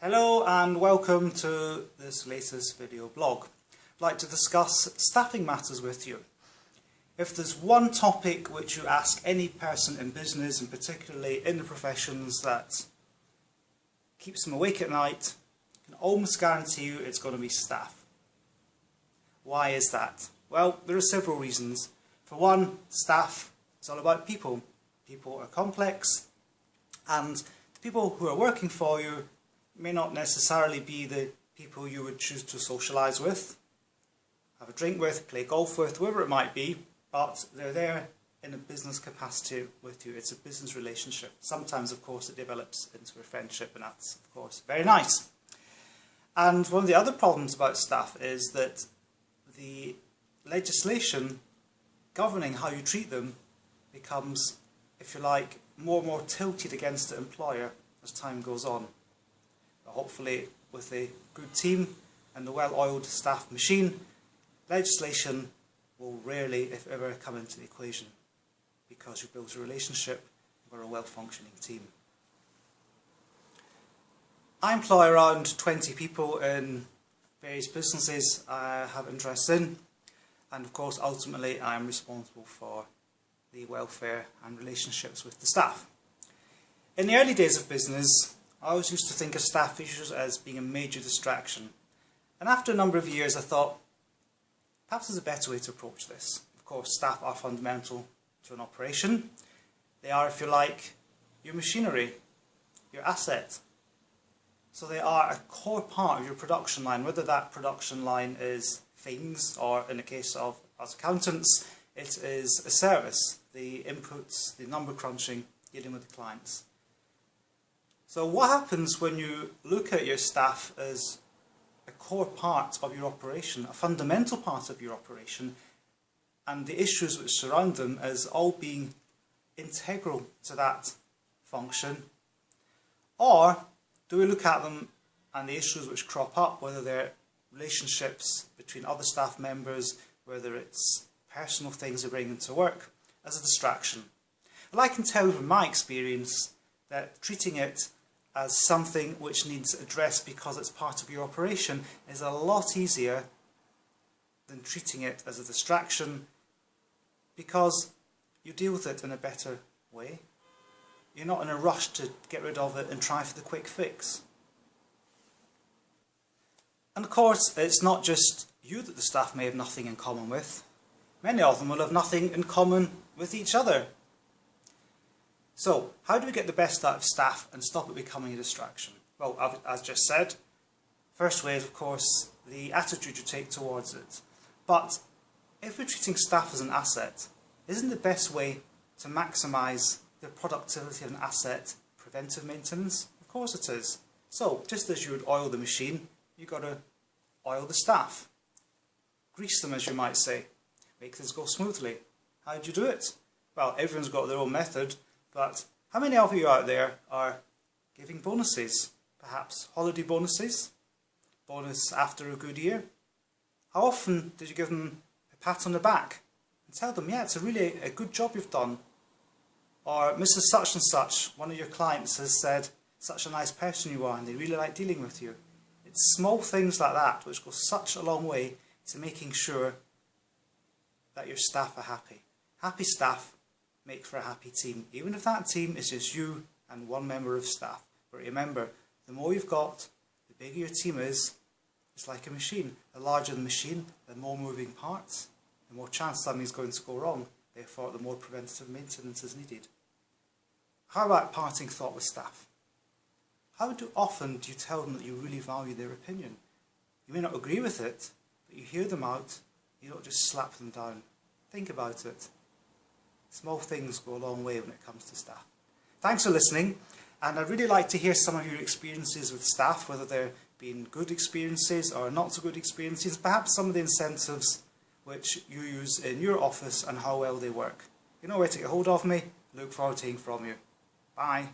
Hello and welcome to this latest video blog. I'd like to discuss staffing matters with you. If there's one topic which you ask any person in business, and particularly in the professions, that keeps them awake at night, I can almost guarantee you it's going to be staff. Why is that? Well, there are several reasons. For one, staff is all about people. People are complex, and the people who are working for you may not necessarily be the people you would choose to socialise with, have a drink with, play golf with, whoever it might be, but they're there in a business capacity with you. It's a business relationship. Sometimes, of course, it develops into a friendship, and that's, of course, very nice. And one of the other problems about staff is that the legislation governing how you treat them becomes, if you like, more and more tilted against the employer as time goes on. But hopefully, with a good team and a well-oiled staff machine, legislation will rarely, if ever, come into the equation, because you've built a relationship with a well-functioning team. I employ around 20 people in various businesses I have interest in, and of course ultimately I am responsible for the welfare and relationships with the staff. In the early days of business, I always used to think of staff issues as being a major distraction, and after a number of years I thought perhaps there's a better way to approach this. Of course, staff are fundamental to an operation. They are, if you like, your machinery, your asset. So they are a core part of your production line, whether that production line is things, or in the case of us accountants, it is a service, the inputs, the number crunching, dealing with the clients. So what happens when you look at your staff as a core part of your operation, a fundamental part of your operation, and the issues which surround them as all being integral to that function? Or do we look at them and the issues which crop up, whether they're relationships between other staff members, whether it's personal things they bring into work, as a distraction? Well, I can tell you from my experience that treating it as something which needs addressed because it's part of your operation is a lot easier than treating it as a distraction, because you deal with it in a better way. You're not in a rush to get rid of it and try for the quick fix. And of course, it's not just you that the staff may have nothing in common with. Many of them will have nothing in common with each other. So, how do we get the best out of staff and stop it becoming a distraction? Well, as just said, first way is, of course, the attitude you take towards it. But if we're treating staff as an asset, isn't the best way to maximise the productivity of an asset preventive maintenance? Of course it is. So, just as you would oil the machine, you've got to oil the staff. Grease them, as you might say. Make things go smoothly. How do you do it? Well, everyone's got their own method. But how many of you out there are giving bonuses? Perhaps holiday bonuses? Bonus after a good year? How often did you give them a pat on the back and tell them, yeah, it's really a good job you've done? Or Mrs. Such and Such, one of your clients, has said, such a nice person you are and they really like dealing with you. It's small things like that which go such a long way to making sure that your staff are happy. Happy staff make for a happy team, even if that team is just you and one member of staff. But remember, the more you've got, the bigger your team is. It's like a machine. The larger the machine, the more moving parts, the more chance something's going to go wrong. Therefore, the more preventative maintenance is needed. How about parting thought with staff? How often do you tell them that you really value their opinion? You may not agree with it, but you hear them out. You don't just slap them down. Think about it. Small things go a long way when it comes to staff. Thanks for listening, and I'd really like to hear some of your experiences with staff, whether they've been good experiences or not so good experiences, perhaps some of the incentives which you use in your office and how well they work. You know where to get hold of me. Look forward to hearing from you. Bye.